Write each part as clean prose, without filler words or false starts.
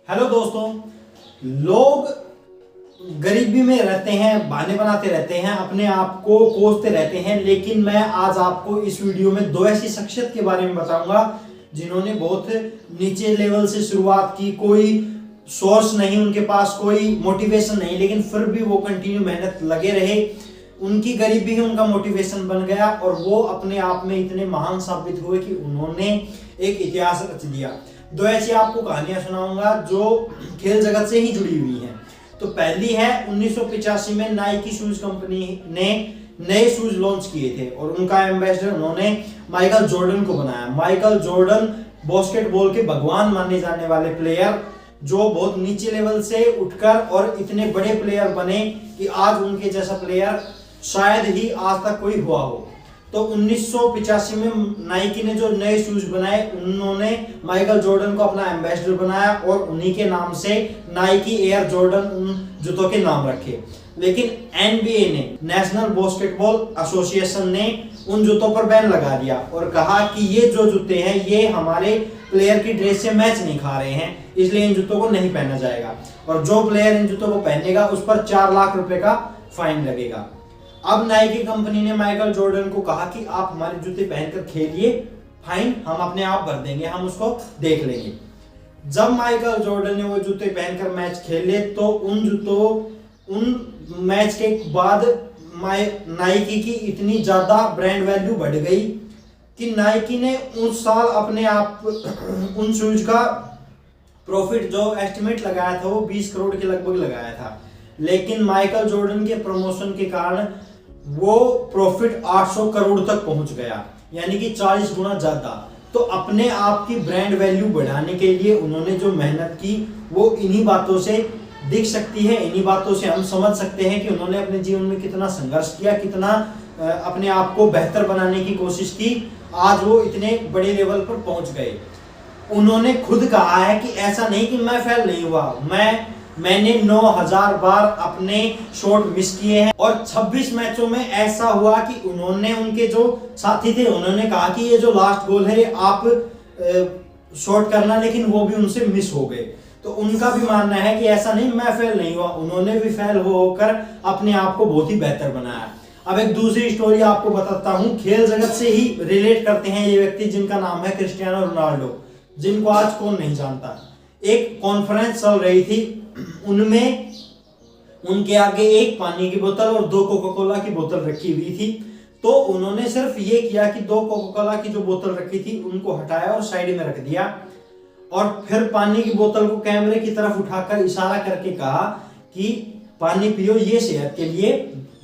Hello दोस्तों, लोग गरीबी में रहते हैं, बहाने बनाते रहते हैं, अपने आप को कोसते रहते हैं। लेकिन मैं आज आपको इस वीडियो में दो ऐसी शख्सियत के बारे में बताऊंगा जिन्होंने बहुत नीचे लेवल से शुरुआत की। कोई सोर्स नहीं उनके पास, कोई मोटिवेशन नहीं, लेकिन फिर भी वो कंटिन्यू मेहनत लगे रहे। उनकी गरीबी ही उनका मोटिवेशन बन गया और वो अपने आप में इतने महान साबित हुए कि उन्होंने एक इतिहास रच दिया। दो ऐसी आपको कहानियां सुनाऊंगा जो खेल जगत से ही जुड़ी हुई हैं। तो पहली है 1985 में नाइकी शूज कंपनी ने नए शूज लॉन्च किए थे और उनका एम्बेसडर उन्होंने माइकल जॉर्डन को बनाया। माइकल जॉर्डन बास्केटबॉल के भगवान माने जाने वाले प्लेयर, जो बहुत नीचे लेवल से उठकर और इतने बड़े प्लेयर बने कि आज उनके जैसा प्लेयर शायद ही आज तक कोई हुआ हो। तो 1985 में नाइकी ने जो नए शूज बनाए, उन्होंने माइकल जॉर्डन को अपना एम्बेसडर बनाया और उन्हीं के नाम से नाइकी एयर जॉर्डन उन जूतों के नाम रखे। लेकिन एनबीए ने, नेशनल बास्केटबॉल एसोसिएशन ने उन जूतों पर बैन लगा दिया और कहा कि ये जो जूते हैं ये हमारे प्लेयर की ड्रेस से मैच नहीं खा रहे हैं, इसलिए इन जूतों को नहीं पहना जाएगा और जो प्लेयर इन जूतों को पहनेगा उस पर 4 लाख रुपए का फाइन लगेगा। अब नाइकी कंपनी ने माइकल जॉर्डन को कहा कि आप हमारे जूते पहनकर खेलिए, फाइन हम अपने आप भर देंगे, हम उसको देख लेंगे। जब माइकल जॉर्डन ने वो जूते पहनकर मैच खेले तो उन मैच के बाद नाइकी की इतनी ज्यादा ब्रांड वैल्यू बढ़ गई कि नाइकी ने उस साल अपने आप उन शूज का प्रॉफिट जो एस्टिमेट लगाया था वो 20 करोड़ के लगभग लगाया था। लेकिन माइकल जॉर्डन के प्रमोशन के कारण वो प्रॉफिट 800 करोड़ तक पहुंच गया, यानी कि 40 गुना ज्यादा। तो अपने आप की ब्रांड वैल्यू बढ़ाने के लिए उन्होंने जो मेहनत की वो इन्हीं बातों से दिख सकती है, इन्हीं बातों से हम समझ सकते हैं कि उन्होंने अपने जीवन में कितना संघर्ष किया, कितना अपने आप को बेहतर बनाने की कोशिश की। आज वो इतने बड़े लेवल पर पहुंच गए। उन्होंने खुद कहा है कि ऐसा नहीं कि मैं फेल नहीं हुआ, मैंने 9000 बार अपने शॉट मिस किए हैं और 26 मैचों में ऐसा हुआ कि उन्होंने, उनके जो साथी थे, उन्होंने कहा कि ये जो लास्ट गोल है ये आप शॉट करना, लेकिन वो भी उनसे मिस हो गए। तो उनका भी मानना है कि ऐसा नहीं मैं फेल नहीं हुआ, उन्होंने भी फेल होकर अपने आप को बहुत ही बेहतर बनाया। अब एक दूसरी स्टोरी आपको बताता हूं, खेल जगत से ही रिलेट करते हैं ये व्यक्ति जिनका नाम है क्रिस्टियानो रोनाल्डो, जिनको आज कौन नहीं जानता। एक कॉन्फ्रेंस चल रही थी, उनमें उनके आगे एक पानी की बोतल और 2 कोका कोला की बोतल रखी हुई थी। तो उन्होंने सिर्फ ये किया कि 2 कोका कोला की जो बोतल रखी थी उनको हटाया और साइड में रख दिया और फिर पानी की बोतल को कैमरे की तरफ उठाकर इशारा करके कहा कि पानी पियो, ये सेहत के लिए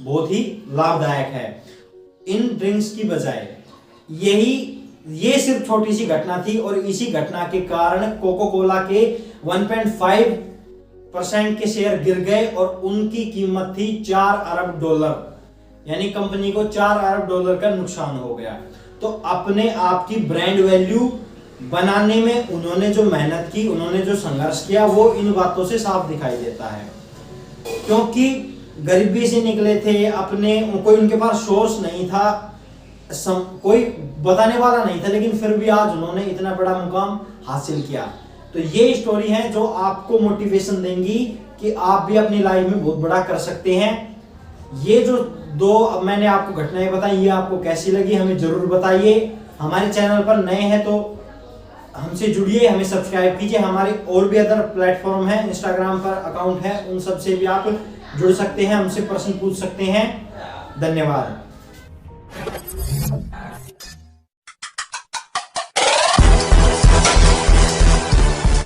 बहुत ही लाभदायक है इन ड्रिंक्स की बजाय। ये सिर्फ छोटी सी घटना थी और इसी घटना के कारण कोका कोला के 1.5% के शेयर गिर गए और उनकी कीमत थी $4 अरब, यानी कंपनी को $4 अरब का नुकसान हो गया। तो अपने आप की ब्रांड वैल्यू बनाने में उन्होंने जो मेहनत की, उन्होंने जो संघर्ष किया, वो इन बातों से साफ दिखाई देता है। क्योंकि गरीबी से निकले थे, अपने कोई उनके पास सोर्स नहीं था, कोई बताने वाला नहीं था, लेकिन फिर भी आज उन्होंने इतना बड़ा मुकाम हासिल किया। तो ये स्टोरी है जो आपको मोटिवेशन देंगी कि आप भी अपनी लाइफ में बहुत बड़ा कर सकते हैं। ये जो 2 मैंने आपको घटनाएं बताई, ये आपको कैसी लगी हमें जरूर बताइए। हमारे चैनल पर नए हैं तो हमसे जुड़िए, हमें सब्सक्राइब कीजिए। हमारे और भी अदर प्लेटफॉर्म है, इंस्टाग्राम पर अकाउंट है, उन सब से भी आप जुड़ सकते हैं, हमसे प्रश्न पूछ सकते हैं। धन्यवाद।